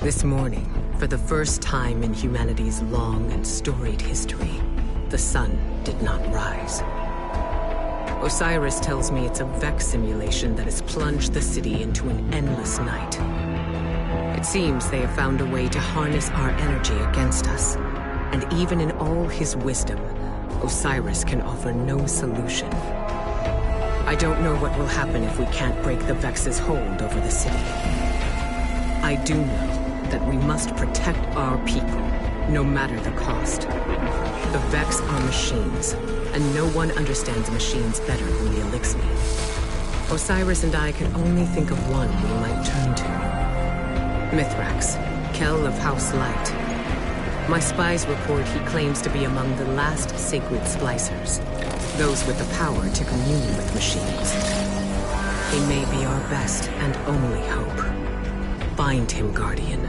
This morning, for the first time in humanity's long and storied history, the sun did not rise. Osiris tells me it's a Vex simulation that has plunged the city into an endless night. It seems they have found a way to harness our energy against us, and even in all his wisdom, Osiris can offer no solution. I don't know what will happen if we can't break the Vex's hold over the city. I do know that we must protect our people, no matter the cost. The Vex are machines, and no one understands machines better than the Elixni. Osiris and I can only think of one we might turn to. Mithrax, H.E.L.M of House Light. My spies report he claims to be among the last sacred splicers, those with the power to commune with machines. He may be our best and only hope. Find him, Guardian,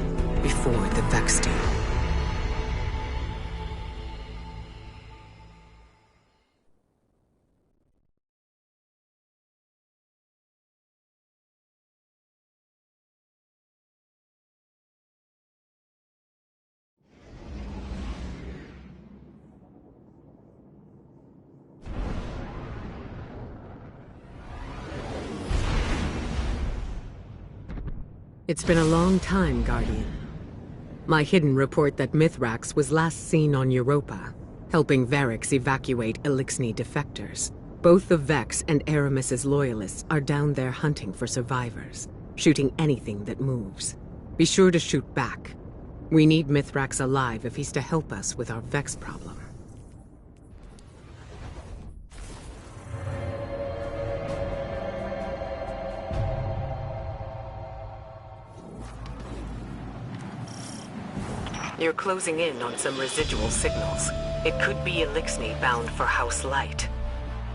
before the Vex do. It's been a long time, Guardian. My hidden report that Mithrax was last seen on Europa, helping Varix evacuate Elixni defectors. Both the Vex and Aramis's loyalists are down there hunting for survivors, shooting anything that moves. Be sure to shoot back. We need Mithrax alive if he's to help us with our Vex problem. You're closing in on some residual signals. It could be Elixni bound for House Light.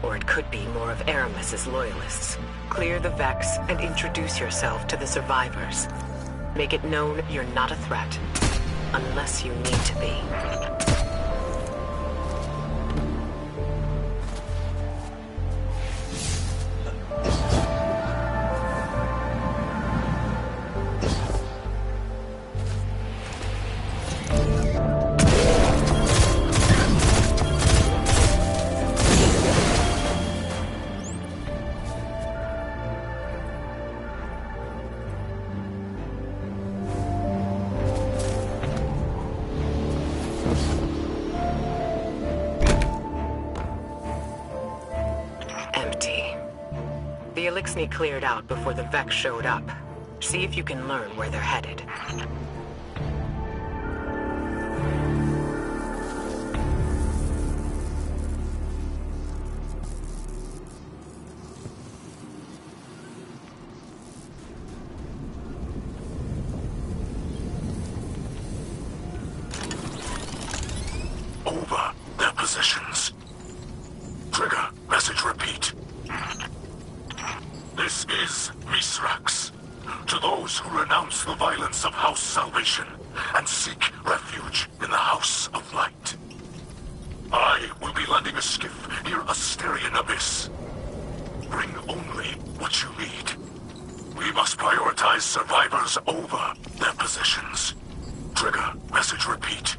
Or it could be more of Aramis's loyalists. Clear the Vex and introduce yourself to the survivors. Make it known you're not a threat, unless you need to be. The Elixni cleared out before the Vex showed up. See if you can learn where they're headed. Over their positions. Trigger, message repeat. This is Mithrax. To those who renounce the violence of House Salvation and seek refuge in the House of Light. I will be landing a skiff near Asterian Abyss. Bring only what you need. We must prioritize survivors over their possessions. Trigger, message repeat.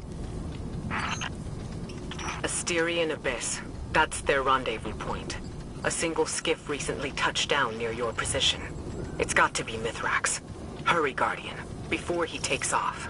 Asterian Abyss. That's their rendezvous point. A single skiff recently touched down near your position. It's got to be Mithrax. Hurry, Guardian, before he takes off.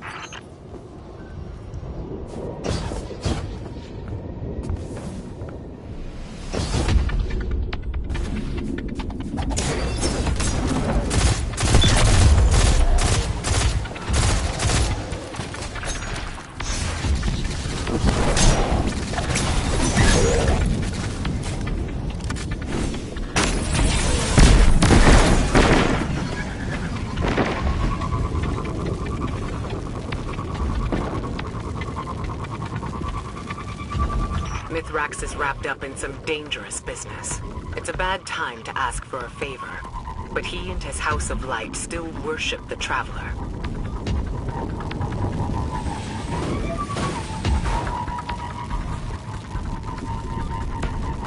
Mithrax is wrapped up in some dangerous business. It's a bad time to ask for a favor, but he and his House of Light still worship the Traveler.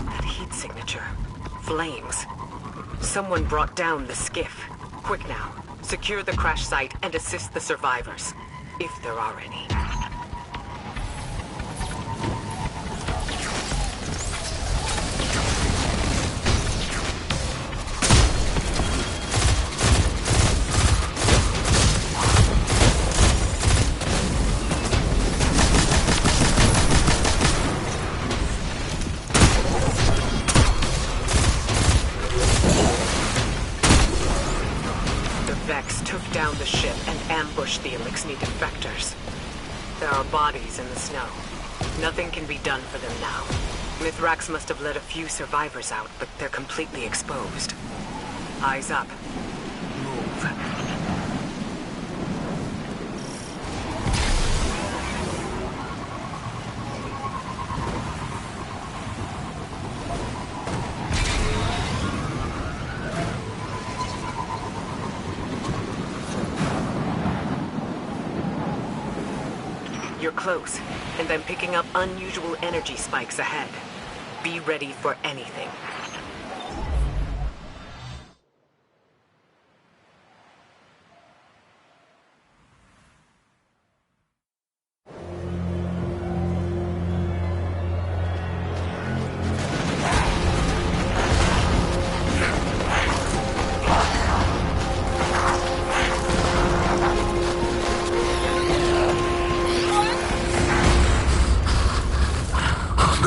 That heat signature. Flames. Someone brought down the skiff. Quick now. Secure the crash site and assist the survivors, if there are any. Down the ship and ambush the Elixni defectors. There are bodies in the snow. Nothing can be done for them now. Mithrax must have let a few survivors out, but they're completely exposed. Eyes up. Move. You're close, and I'm picking up unusual energy spikes ahead. Be ready for anything.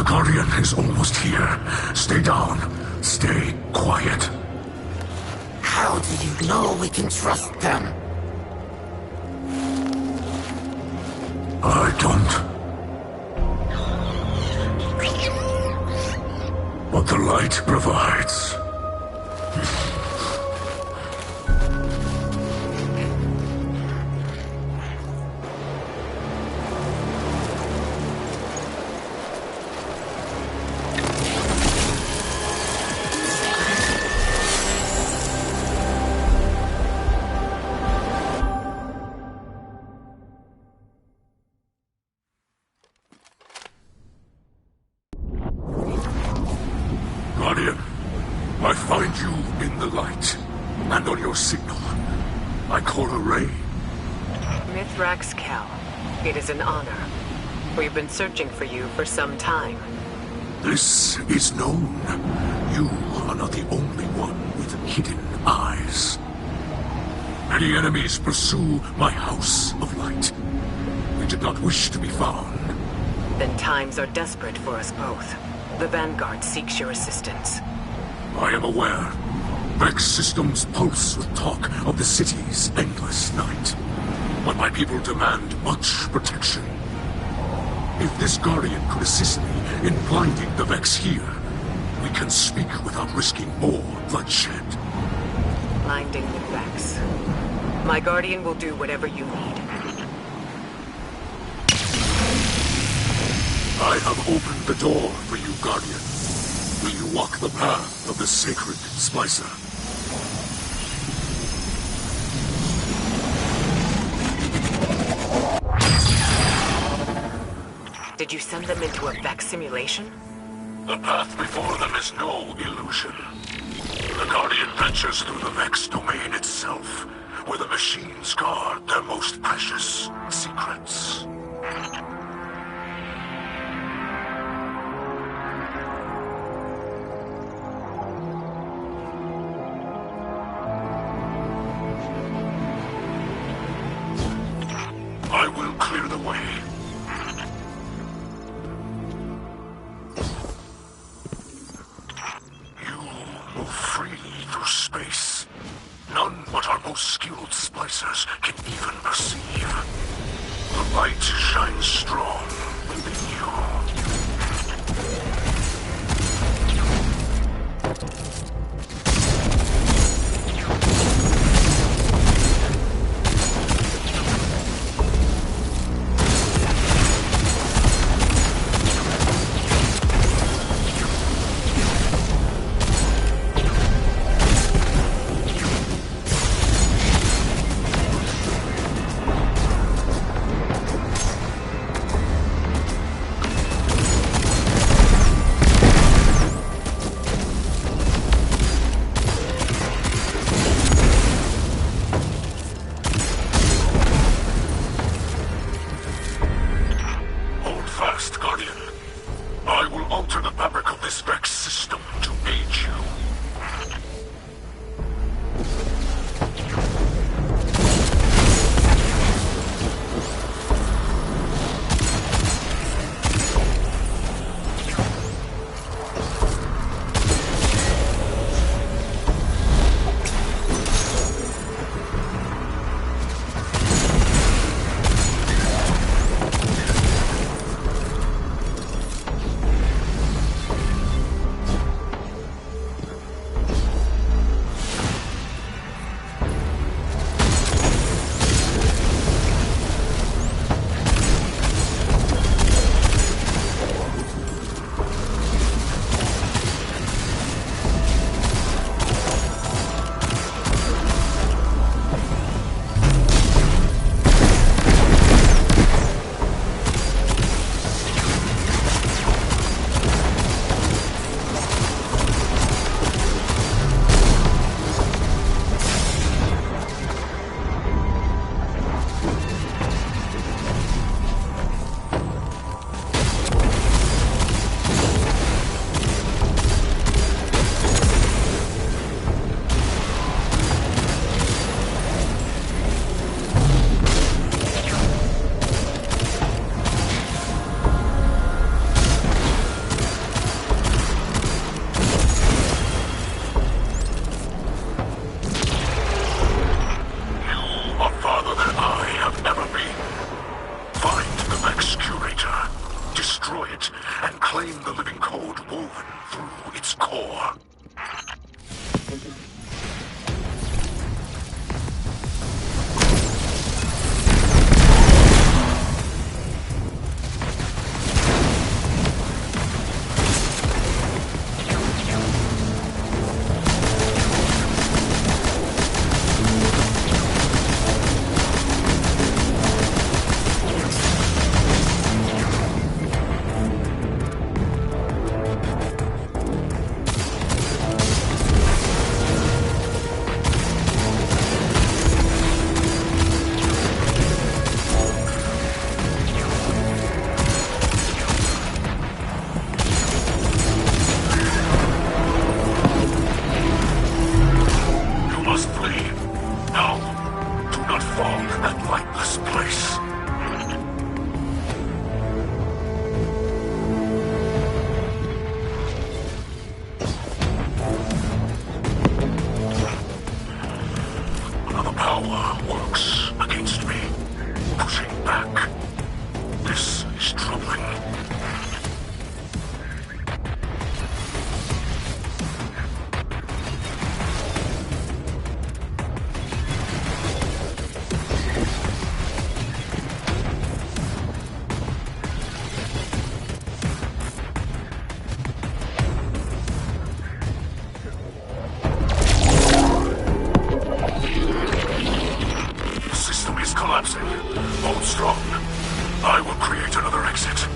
Guardian is almost here. Stay down. Stay quiet. How do you know we can trust them? I don't. But the light provides. Guardian, I find you in the light, and on your signal. I call a ray. Mithrax H.E.L.M. It is an honor. We've been searching for you for some time. This is known. You are not the only one with hidden eyes. Many enemies pursue my house of light. We did not wish to be found. Then times are desperate for us both. The Vanguard seeks your assistance. I am aware. Vex systems pulse with talk of the city's endless night. But my people demand much protection. If this Guardian could assist me in blinding the Vex here, we can speak without risking more bloodshed. Blinding the Vex. My Guardian will do whatever you need. I have opened the door for you, Guardian. Will you walk the path of the sacred Splicer? Did you send them into a Vex simulation? The path before them is no illusion. The Guardian ventures through the Vex domain itself, where the machines guard their most precious secrets. I will clear the way. You move freely through space. None but our most skilled splicers can even perceive. Hold strong. I will create another exit.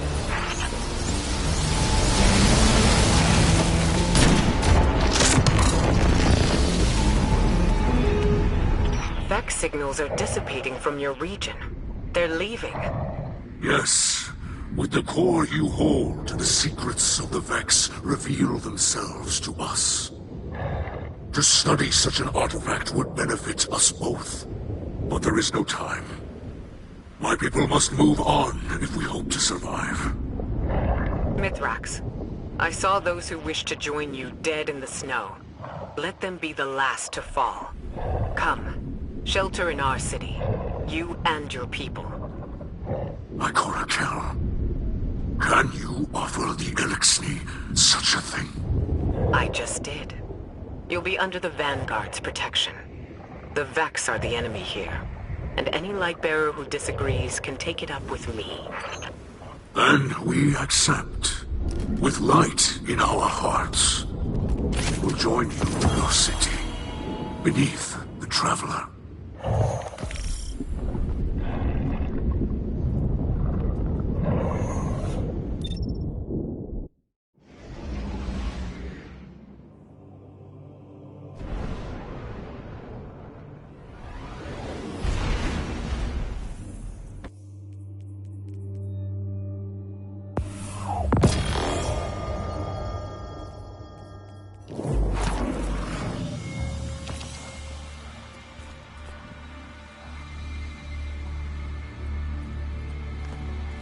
Vex signals are dissipating from your region. They're leaving. Yes. With the core you hold, the secrets of the Vex reveal themselves to us. To study such an artifact would benefit us both. But there is no time. My people must move on if we hope to survive. Mithrax, I saw those who wished to join you dead in the snow. Let them be the last to fall. Come, shelter in our city. You and your people. H.E.L.M. Can you offer the Elixni such a thing? I just did. You'll be under the Vanguard's protection. The Vex are the enemy here, and any Lightbearer who disagrees can take it up with me. Then we accept. With light in our hearts. We'll join you in your city, beneath the Traveler.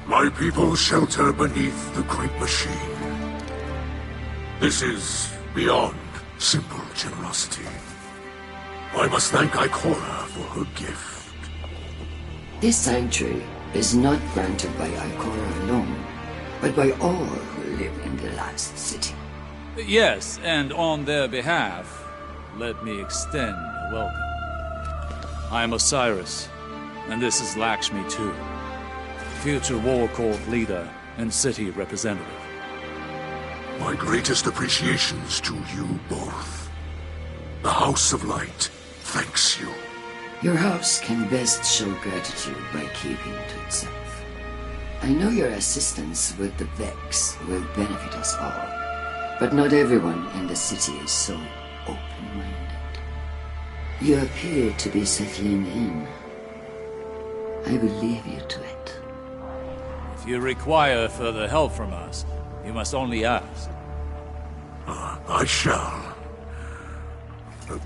My people shelter beneath the great machine. This is beyond simple generosity. I must thank Ikora for her gift. This sanctuary is not granted by Ikora alone, but by all who live in the last city. Yes, and on their behalf, let me extend a welcome. I am Osiris, and this is Lakshmi too. Future War Court leader and city representative. My greatest appreciations to you both. The House of Light thanks you. Your house can best show gratitude by keeping to itself. I know your assistance with the Vex will benefit us all, but not everyone in the city is so open-minded. You appear to be settling in. I will leave you to it. If you require further help from us, you must only ask. I shall.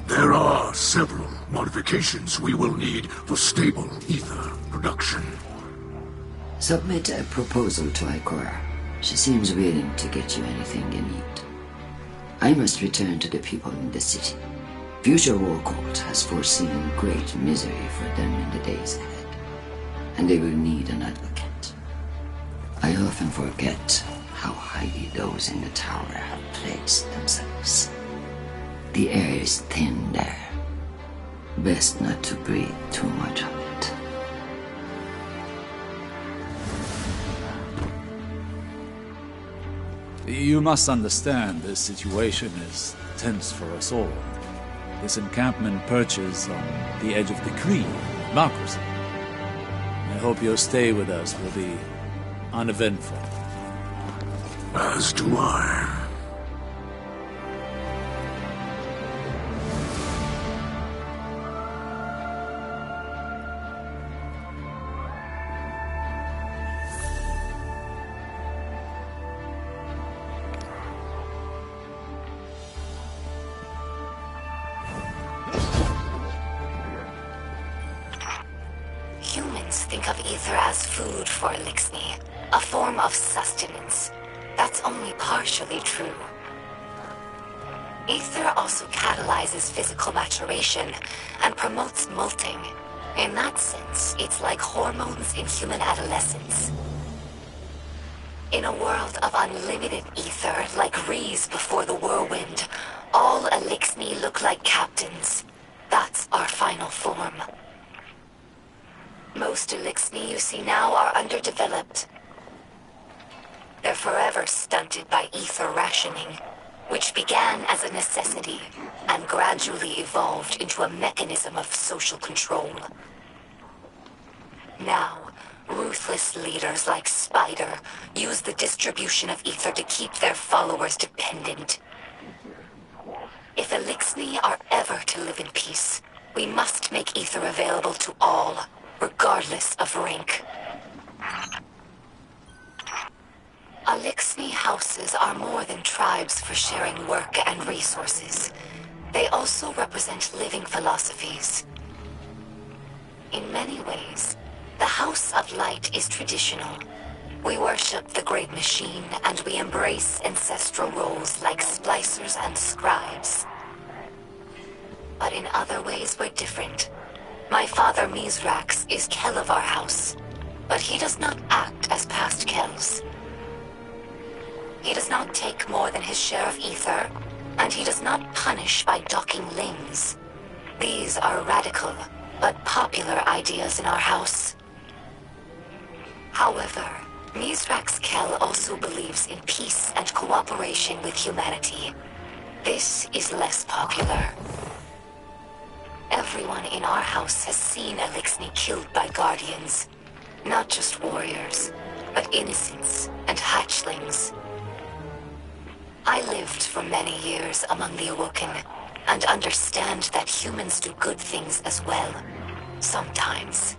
There are several modifications we will need for stable ether production. Submit a proposal to Ikora. She seems willing to get you anything you need. I must return to the people in the city. Future War Court has foreseen great misery for them in the days ahead, and they will need an advocate. I often forget how highly those in the tower have placed themselves. The air is thin there. Best not to breathe too much of it. You must understand this situation is tense for us all. This encampment perches on the edge of the creed, democracy. I hope your stay with us will be uneventful. As do I. Humans think of ether as food for Elixni, a form of sustenance. That's only partially true. Ether also catalyzes physical maturation and promotes molting. In that sense, it's like hormones in human adolescence. In a world of unlimited ether, like Rees before the whirlwind, all Elixni look like captains. That's our final form. Most Elixni you see now are underdeveloped. They're forever stunted by ether rationing, which began as a necessity and gradually evolved into a mechanism of social control. Now, ruthless leaders like Spider use the distribution of ether to keep their followers dependent. If Elixni are ever to live in peace, we must make ether available to all, regardless of rank. Elixni houses are more than tribes for sharing work and resources. They also represent living philosophies. In many ways, the House of Light is traditional. We worship the Great Machine, and we embrace ancestral roles like splicers and scribes. But in other ways, we're different. My father, Mizrax, is Kel of our house, but he does not act as past Kels. He does not take more than his share of ether, and he does not punish by docking limbs. These are radical, but popular ideas in our house. However, Mizrax Kel also believes in peace and cooperation with humanity. This is less popular. Everyone in our house has seen Elixni killed by guardians. Not just warriors, but innocents and hatchlings. I lived for many years among the Awoken, and understand that humans do good things as well. Sometimes.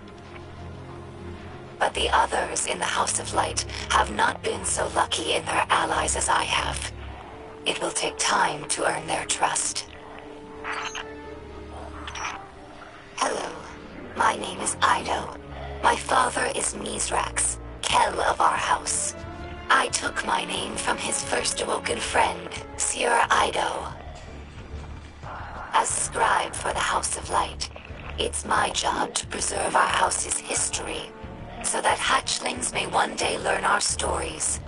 But the others in the House of Light have not been so lucky in their allies as I have. It will take time to earn their trust. Hello, my name is Ido. My father is Mizrax, Kel of our house. I took my name from his first awoken friend, Sir Ido. As scribe for the House of Light, it's my job to preserve our house's history, so that hatchlings may one day learn our stories.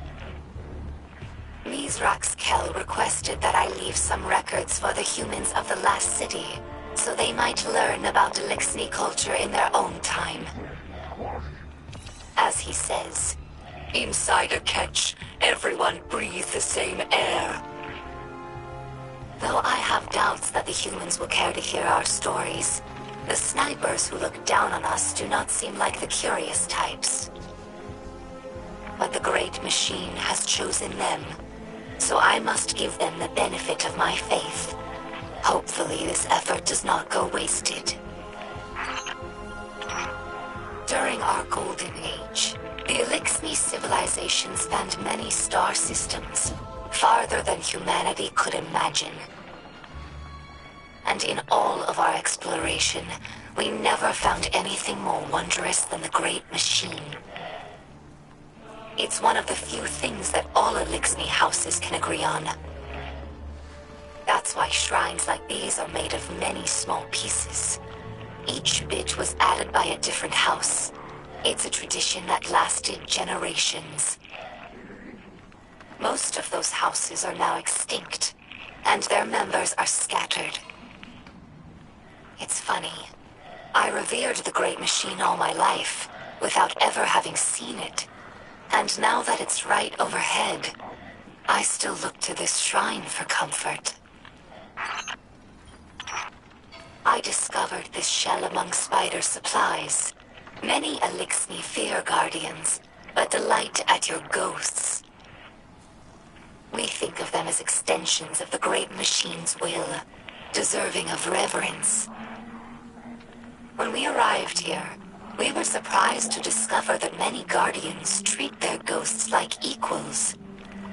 Mizrax Kel requested that I leave some records for the humans of the last city, so they might learn about Elixni culture in their own time. As he says, inside a ketch, everyone breathes the same air. Though I have doubts that the humans will care to hear our stories, the snipers who look down on us do not seem like the curious types. But the Great Machine has chosen them, so I must give them the benefit of my faith. Hopefully this effort does not go wasted. During our Golden Age, the Elixni civilization spanned many star systems, farther than humanity could imagine. And in all of our exploration, we never found anything more wondrous than the Great Machine. It's one of the few things that all Elixni houses can agree on. That's why shrines like these are made of many small pieces. Each bit was added by a different house. It's a tradition that lasted generations. Most of those houses are now extinct, and their members are scattered. It's funny. I revered the Great Machine all my life, without ever having seen it. And now that it's right overhead, I still look to this shrine for comfort. I discovered this shell among Spider supplies. Many Elixni fear guardians, but delight at your ghosts. We think of them as extensions of the Great Machine's will, deserving of reverence. When we arrived here, we were surprised to discover that many guardians treat their ghosts like equals,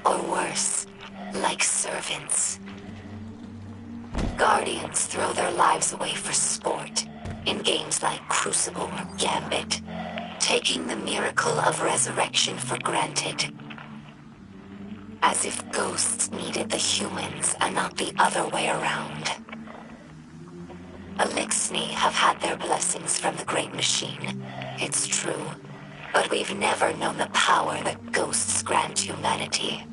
or worse, like servants. Guardians throw their lives away for sport, in games like Crucible or Gambit, taking the miracle of resurrection for granted. As if ghosts needed the humans and not the other way around. Elixni have had their blessings from the Great Machine, it's true, but we've never known the power that ghosts grant humanity.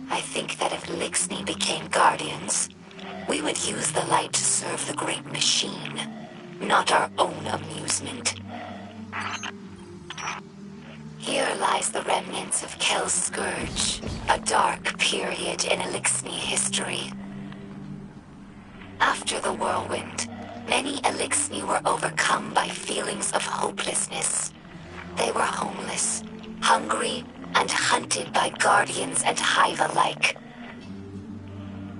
I think that if Elixni became guardians, we would use the light to serve the Great Machine, not our own amusement. Here lies the remnants of Kel's Scourge, a dark period in Elixni history. After the whirlwind, Many Elixni were overcome by feelings of hopelessness. They were homeless, hungry, and hunted by guardians and Hive alike.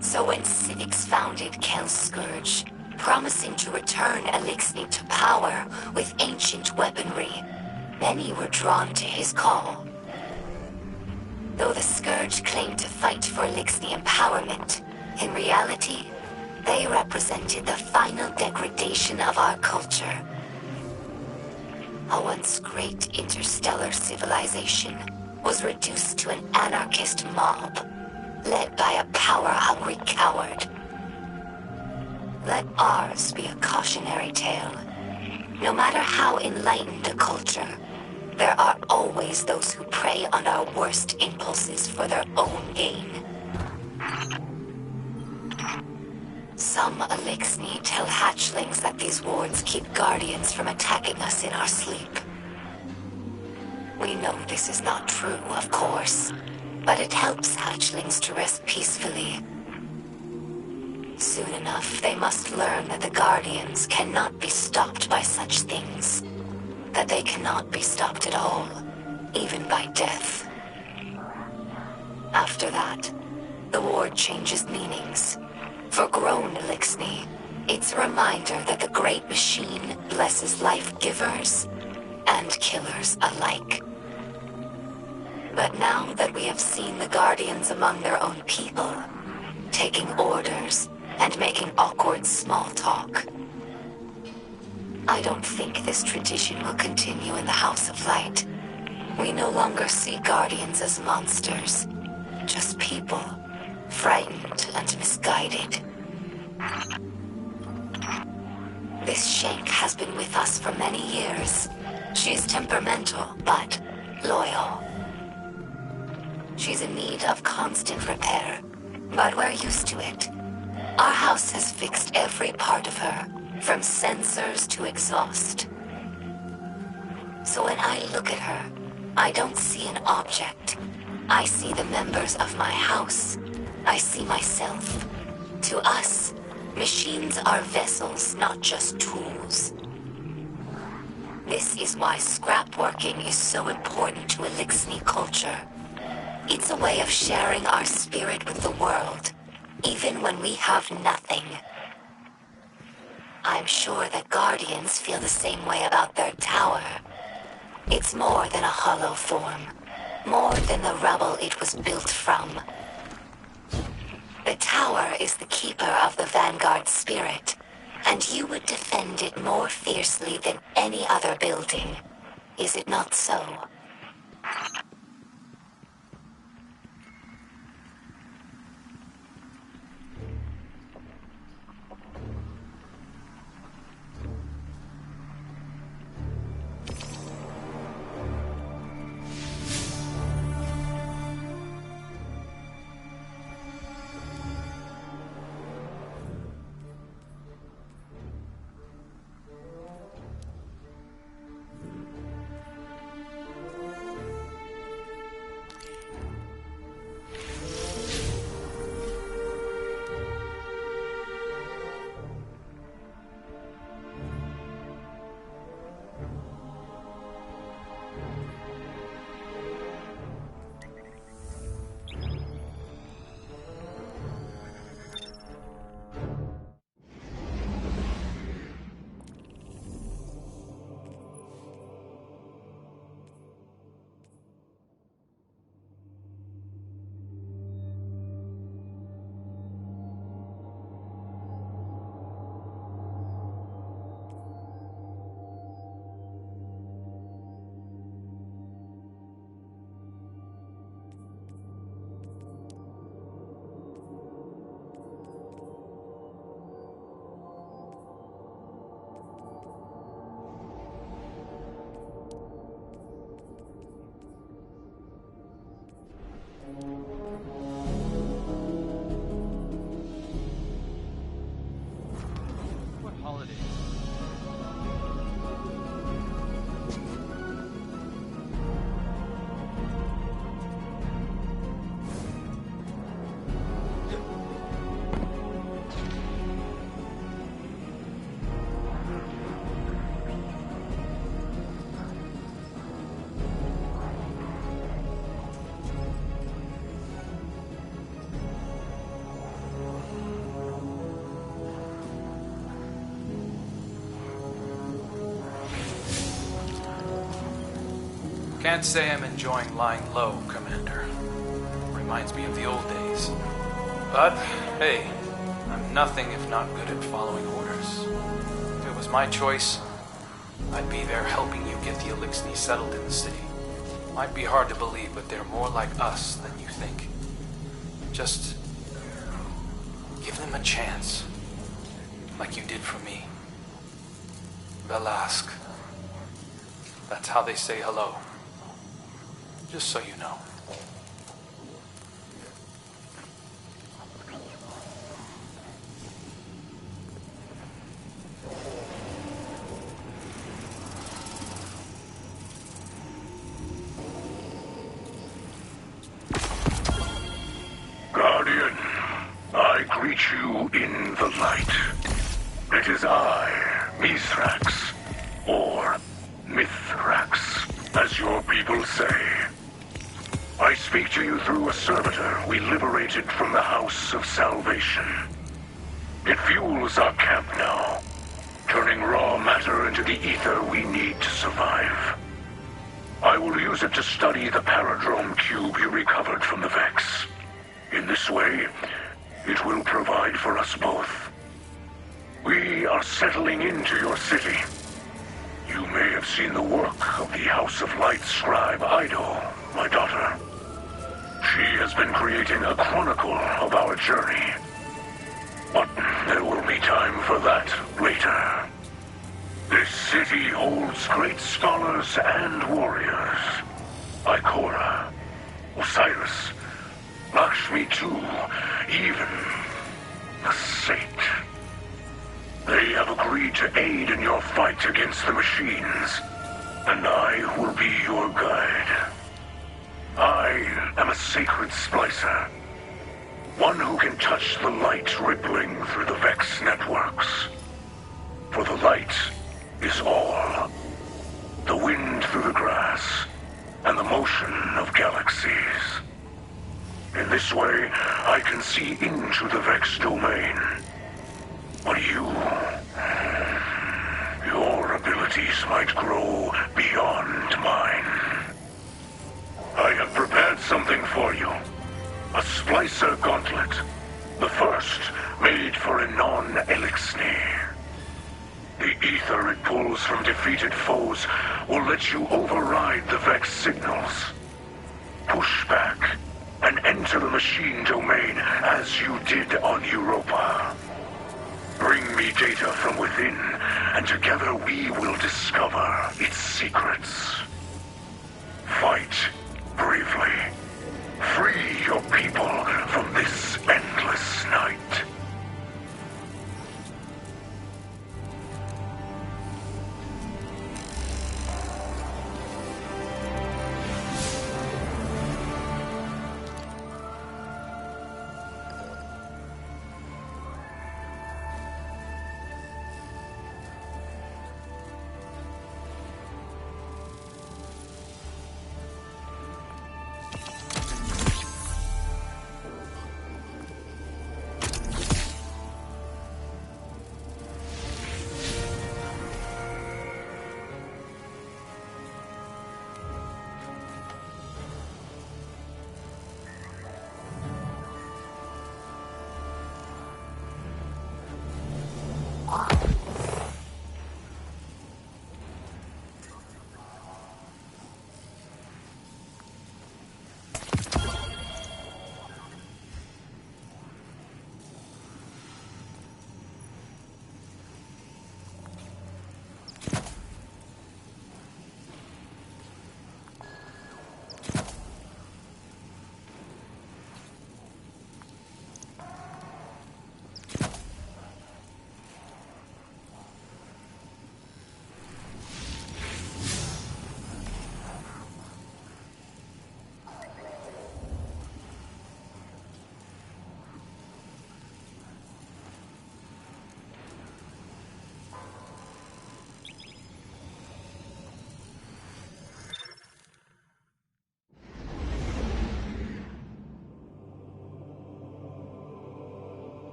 So when Civics founded Kel's Scourge, promising to return Elixni to power with ancient weaponry, many were drawn to his call. Though the Scourge claimed to fight for Elixni empowerment, in reality, they represented the final degradation of our culture. A once great interstellar civilization was reduced to an anarchist mob, led by a power-hungry coward. Let ours be a cautionary tale. No matter how enlightened a culture, there are always those who prey on our worst impulses for their own gain. Some Elixni tell hatchlings that these wards keep guardians from attacking us in our sleep. We know this is not true, of course, but it helps hatchlings to rest peacefully. Soon enough, they must learn that the guardians cannot be stopped by such things. That they cannot be stopped at all, even by death. After that, the ward changes meanings. For grown Elixni, it's a reminder that the great machine blesses life givers and killers alike. But now that we have seen the guardians among their own people, taking orders and making awkward small talk, I don't think this tradition will continue in the House of Light. We no longer see guardians as monsters, just people, frightened and misguided. This Shank has been with us for many years. She is temperamental, but loyal. She's in need of constant repair, but we're used to it. Our house has fixed every part of her, from sensors to exhaust. So when I look at her, I don't see an object. I see the members of my house. I see myself. To us, machines are vessels, not just tools. This is why scrapworking is so important to Elixni culture. It's a way of sharing our spirit with the world, even when we have nothing. I'm sure that Guardians feel the same way about their tower. It's more than a hollow form, more than the rubble it was built from. The tower is the keeper of the Vanguard spirit, and you would defend it more fiercely than any other building. Is it not so? Can't say I'm enjoying lying low, Commander. Reminds me of the old days. But, hey, I'm nothing if not good at following orders. If it was my choice, I'd be there helping you get the Elixni settled in the city. Might be hard to believe, but they're more like us than you think. Just give them a chance, like you did for me. Velask. That's how they say hello. Just so you know. Guardian, I greet you in the light. It is I, Mithrax, or Mithrax, as your people say. I speak to you through a servitor we liberated from the House of Salvation. It fuels our camp now, turning raw matter into the ether we need to survive. I will use it to study the Paradrome cube you recovered from the Vex. In this way, it will provide for us both. We are settling into your city. You may have seen the work of the House of Light scribe Ido, my daughter. She has been creating a chronicle of our journey. But there will be time for that later. This city holds great scholars and warriors. Ikora, Osiris, Lakshmi too, even the Saint. They have agreed to aid in your fight against the machines, and I will be your guide. I am a sacred splicer, one who can touch the light rippling through the Vex networks. For the light is all. The wind through the grass, and the motion of galaxies. In this way, I can see into the Vex domain. But your abilities might grow beyond mine. I have prepared something for you. A Splicer Gauntlet. The first made for a non-Elixni. The ether it pulls from defeated foes will let you override the Vex signals. Push back and enter the machine domain as you did on Europa. Bring me data from within, and together we will discover its secrets. Fight bravely. Free your people from this endless night.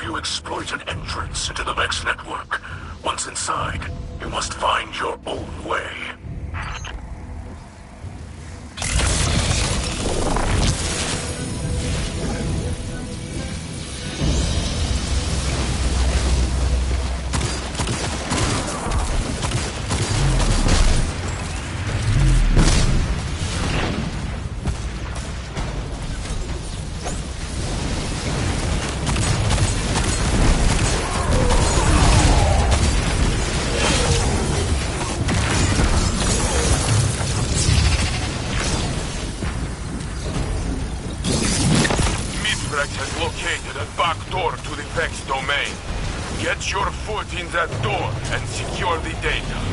you exploit an entrance into the Vex network. Once inside, you must find your own way. has located a back door to the Vex domain. Get your foot in that door and secure the data.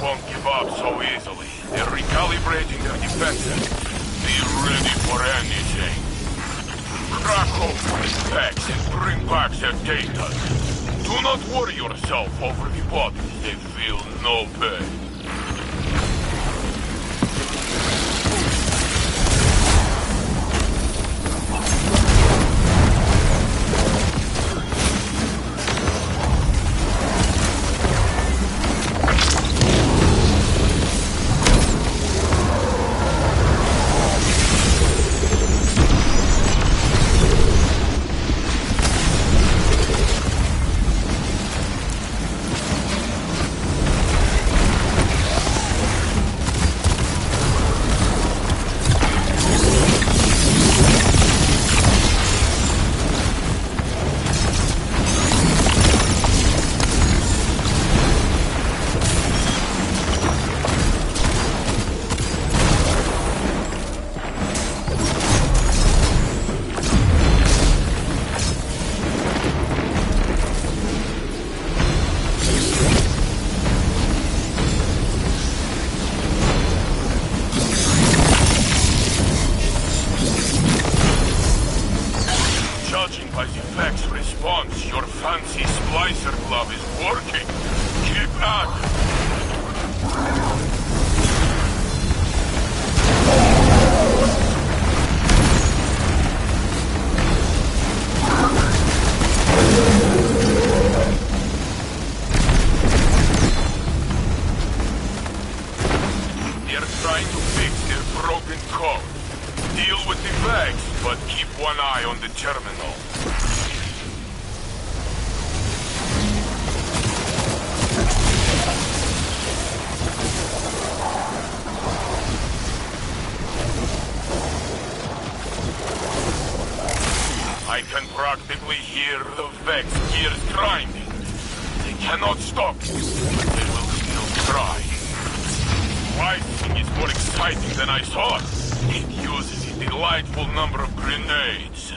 Won't give up so easily. They're recalibrating their defenses. Be ready for anything. Crack open the packs and bring back their data. Do not worry yourself over the bodies. They feel no pain. Your fancy splicer glove is working. Keep at it. They're trying to fix their broken code. Deal with the bags, but keep one eye on the terminal. I can practically hear the Vex gears grinding. They cannot stop you, but they will still try. Slicing is more exciting than I thought. It uses a delightful number of grenades.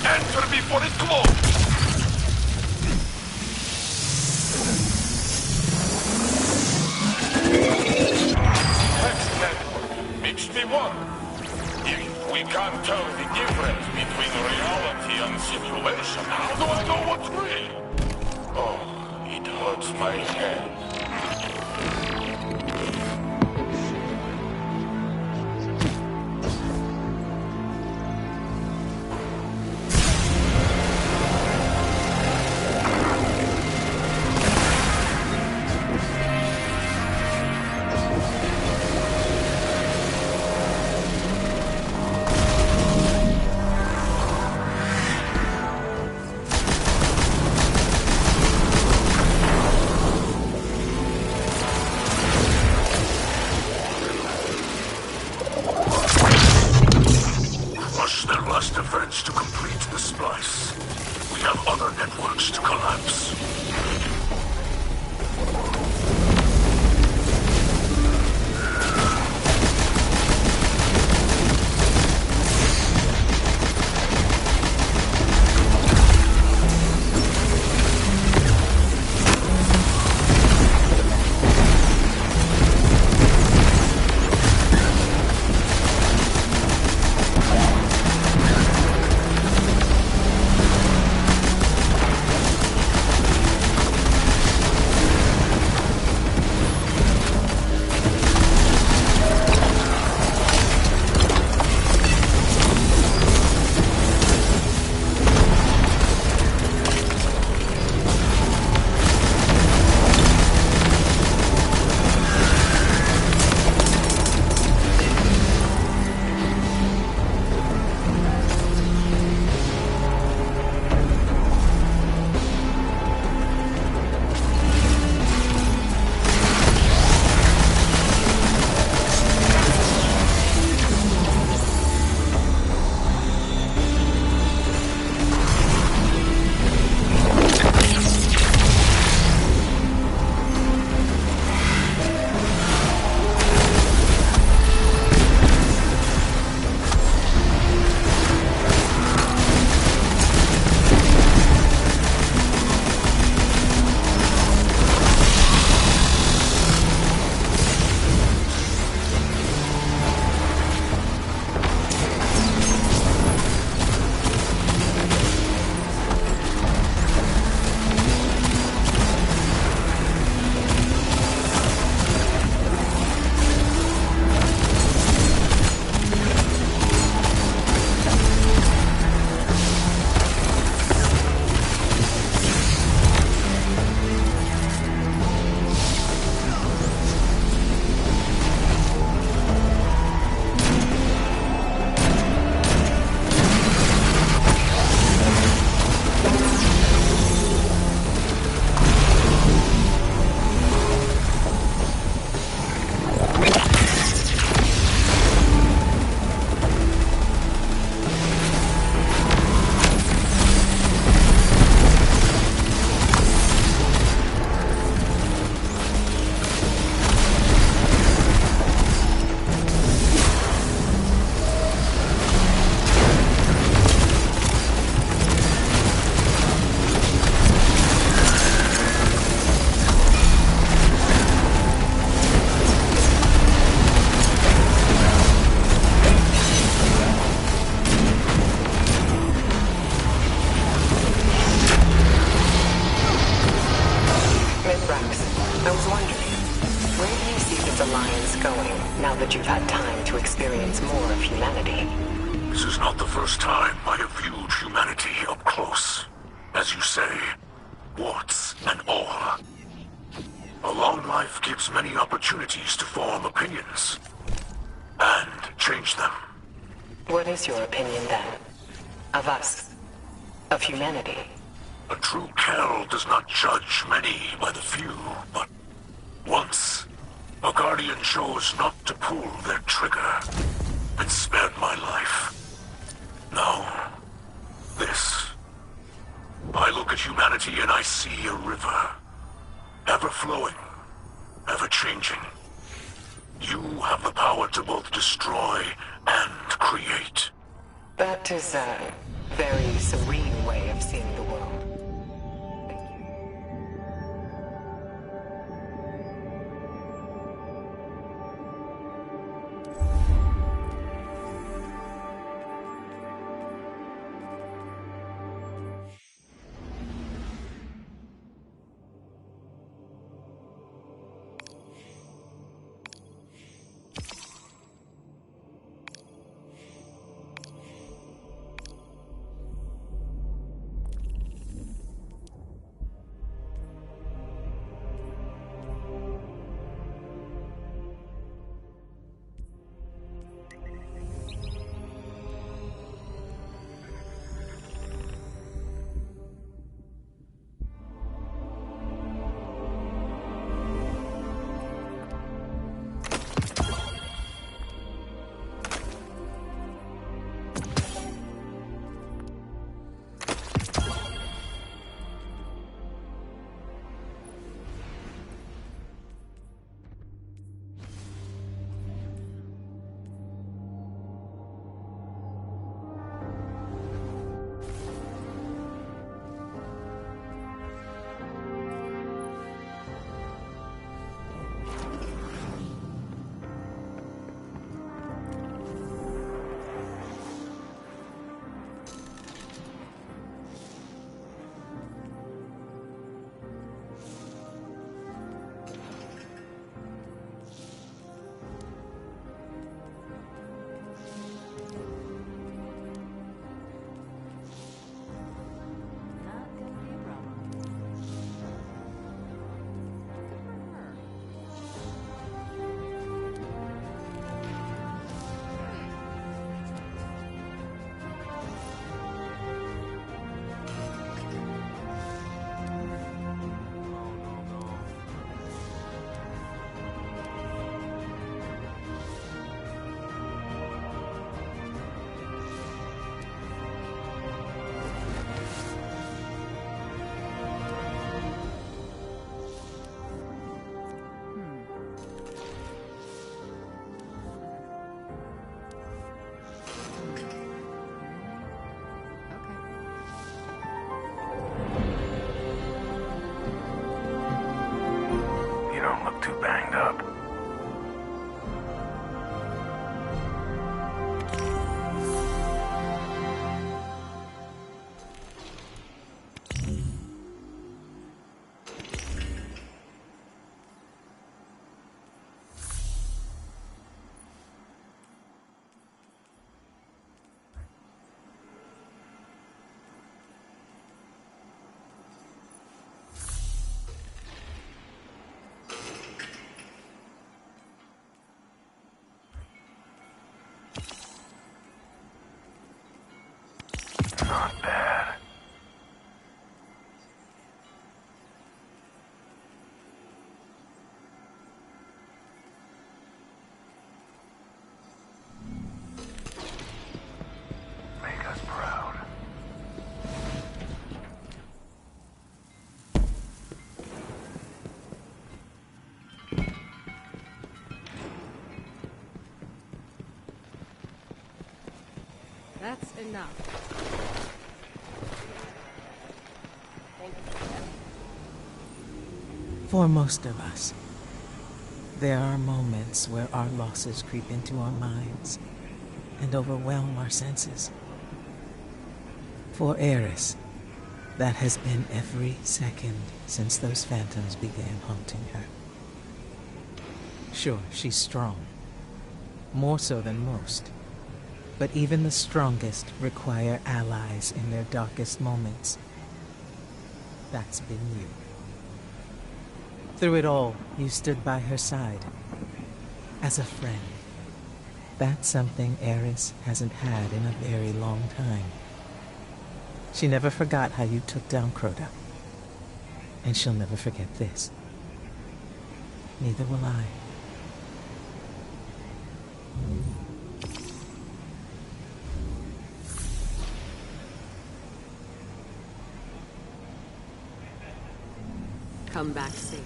Enter before it closes! Makes me wonder. If we can't tell the difference between reality and simulation, how do I know what's real? Oh, it hurts my head. now that you've had time to experience more of humanity. This is not the first time I have viewed humanity up close. As you say, warts and all. A long life gives many opportunities to form opinions. And change them. What is your opinion then? Of us? Of humanity? A true H.E.L. does not judge many by the few, but once, a Guardian chose not to pull their trigger. It spared my life. Now, this. I look at humanity and I see a river. Ever-flowing, ever-changing. You have the power to both destroy and create. That is a very serene way of seeing the world. Too banged up. Not bad. Make us proud. That's enough. For most of us, there are moments where our losses creep into our minds and overwhelm our senses. For Eris, that has been every second since those phantoms began haunting her. Sure, she's strong, more so than most. But even the strongest require allies in their darkest moments. That's been you. Through it all, you stood by her side. As a friend. That's something Eris hasn't had in a very long time. She never forgot how you took down Crota. And she'll never forget this. Neither will I. Come back safe.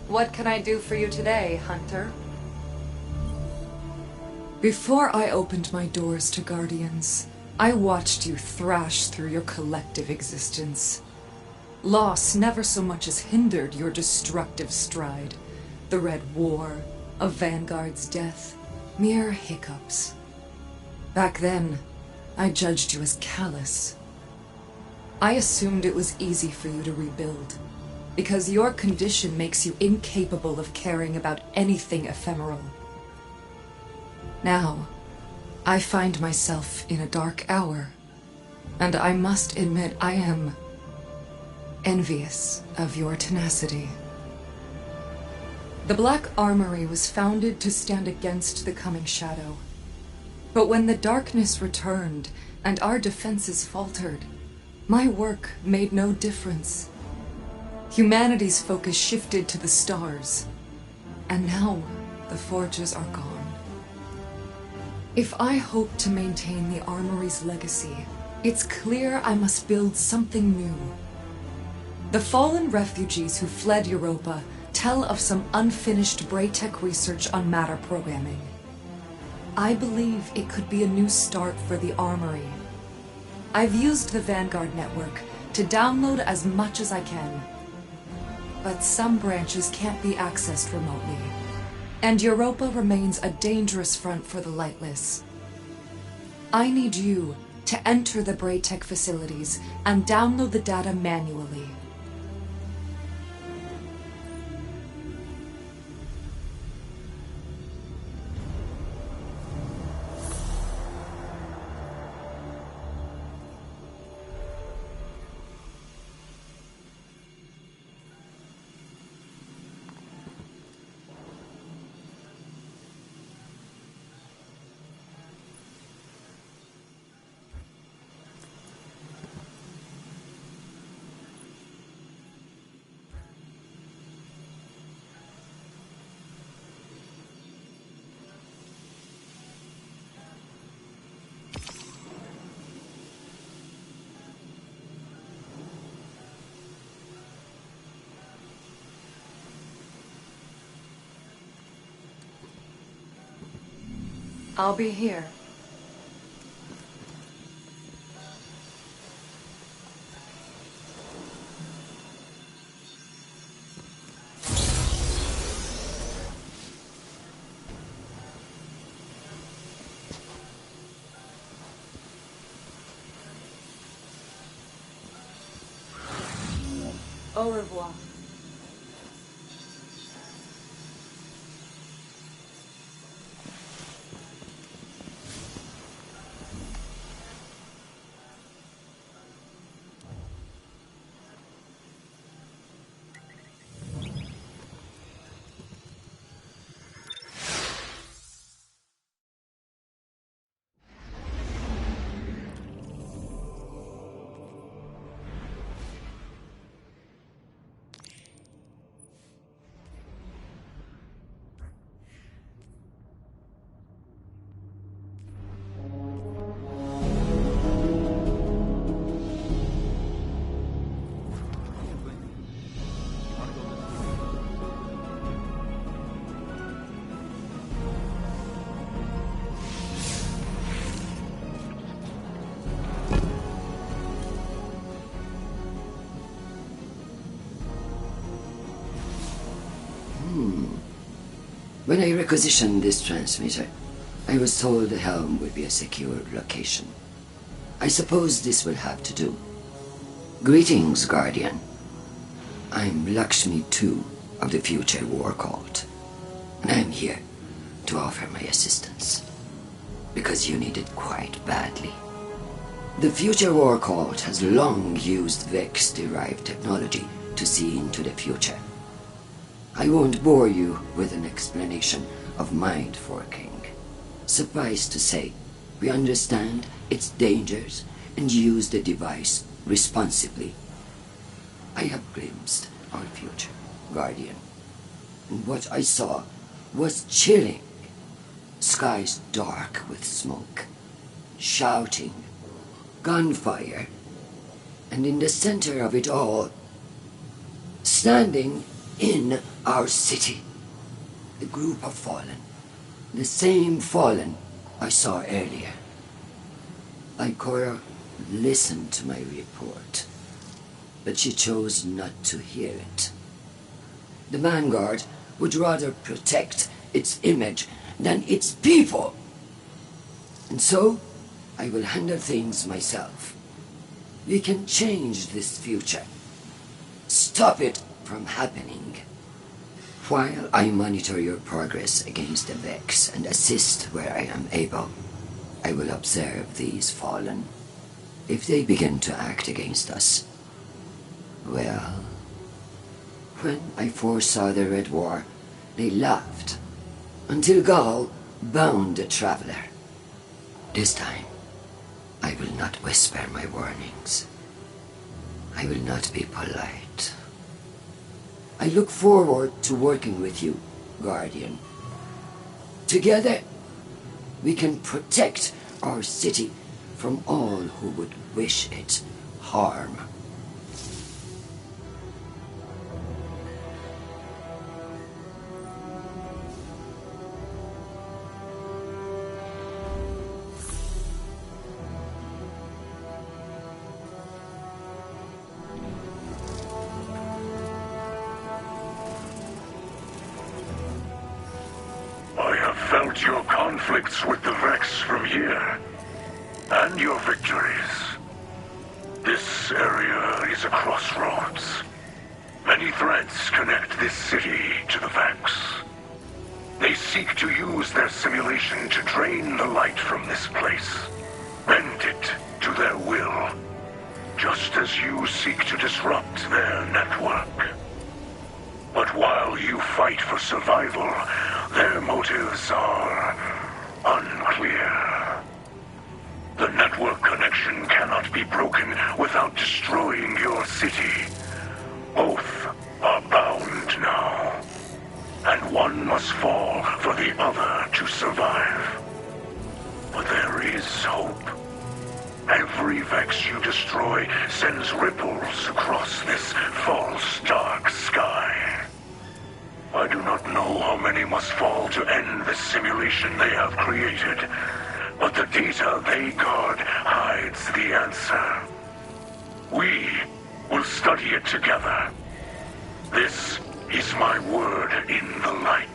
What can I do for you today, Hunter? Before I opened my doors to Guardians, I watched you thrash through your collective existence. Loss never so much as hindered your destructive stride. The Red War, a Vanguard's death, mere hiccups. Back then, I judged you as callous. I assumed it was easy for you to rebuild, because your condition makes you incapable of caring about anything ephemeral. Now, I find myself in a dark hour, and I must admit I am envious of your tenacity. The Black Armory was founded to stand against the coming shadow. But when the darkness returned and our defenses faltered, my work made no difference. Humanity's focus shifted to the stars, and now the forges are gone. If I hope to maintain the Armory's legacy, it's clear I must build something new. The fallen refugees who fled Europa tell of some unfinished Braytech research on matter programming. I believe it could be a new start for the Armory. I've used the Vanguard network to download as much as I can. But some branches can't be accessed remotely, and Europa remains a dangerous front for the Lightless. I need you to enter the Braytech facilities and download the data manually. I'll be here. Au revoir. When I requisitioned this transmitter, I was told the H.E.L.M would be a secure location. I suppose this will have to do. Greetings, Guardian. I'm Lakshmi II of the Future War Cult, and I'm here to offer my assistance, because you need it quite badly. The Future War Cult has long used Vex-derived technology to see into the future. I won't bore you with an explanation of mind forking. Suffice to say, we understand its dangers and use the device responsibly. I have glimpsed our future, Guardian, and what I saw was chilling. Skies dark with smoke, shouting, gunfire, and in the center of it all, standing in our city, the group of fallen, the same fallen I saw earlier. Ikora listened to my report, but she chose not to hear it. The Vanguard would rather protect its image than its people. And so, I will handle things myself. We can change this future. Stop it from happening. While I monitor your progress against the Vex and assist where I am able, I will observe these fallen. If they begin to act against us, well, when I foresaw the Red War, they laughed, until Gaul bound the traveler. This time, I will not whisper my warnings. I will not be polite. I look forward to working with you, Guardian. Together, we can protect our city from all who would wish it harm. Felt your conflicts with the Vex from here, and your victories. This area is a crossroads. Many threads connect this city to the Vex. They seek to use their simulation to drain the light from this place, bend it to their will, just as you seek to disrupt their network. But while you fight for survival, their motives are unclear. The network connection cannot be broken without destroying your city. Both are bound now, and one must fall for the other to survive. But there is hope. Every Vex you destroy sends ripples across this false dark sky. I do not know how many must fall to end this simulation they have created, but the data they guard hides the answer. We will study it together. This is my word in the light.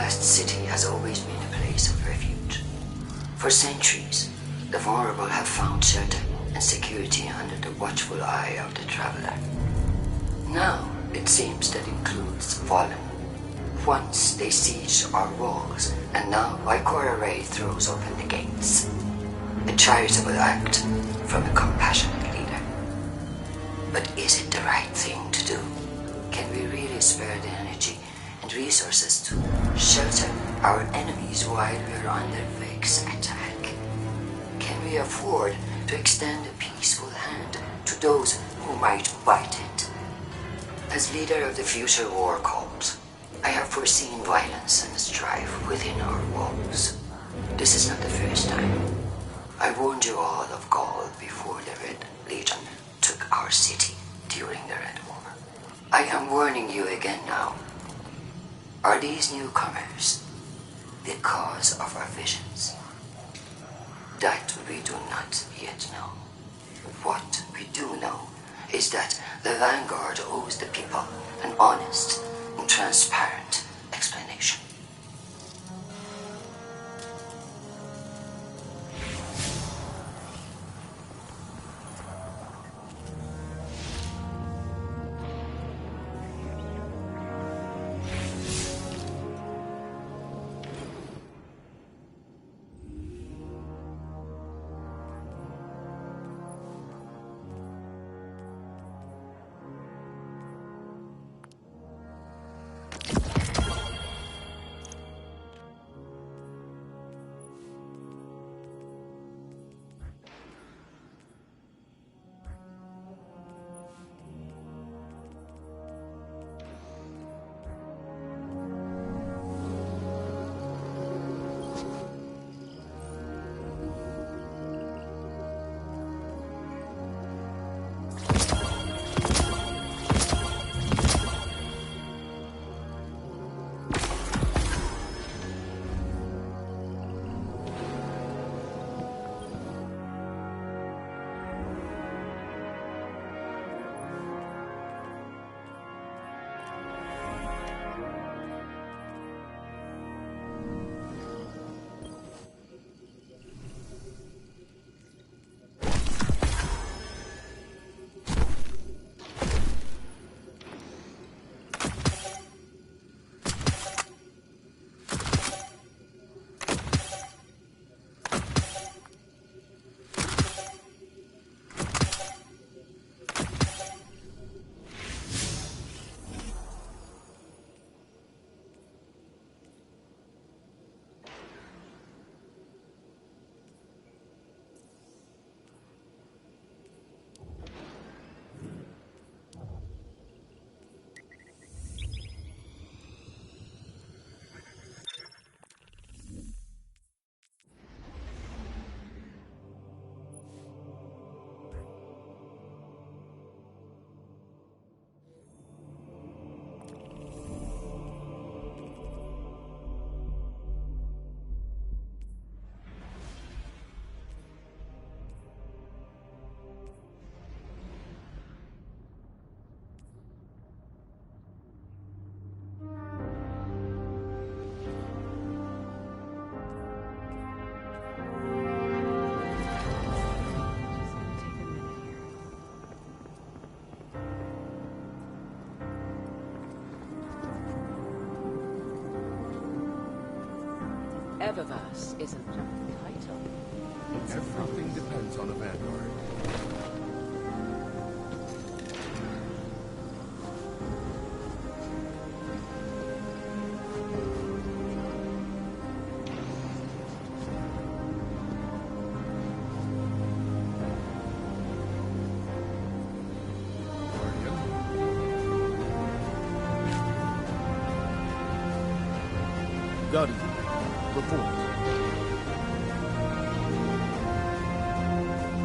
vast city has always been a place of refuge. For centuries, the vulnerable have found shelter and security under the watchful eye of the traveler. Now, it seems that includes fallen. Once they sieged our walls, and now Ikora Ray throws open the gates. A charitable act from a compassionate leader. But is it the right thing to do? Can we really spare the energy and resources to shelter our enemies while we're under Vex's attack? Can we afford to extend a peaceful hand to those who might bite it? As leader of the future war cult, I have foreseen violence and strife within our walls. This is not the first time. I warned you all of Gaul before the Red Legion took our city during the Red War. I am warning you again now. Are these newcomers the cause of our visions? That we do not yet know. What we do know is that the Vanguard owes the people an honest and transparent explanation. Eververse isn't just a title. It's Everything depends on a Vanguard. Guardian, report.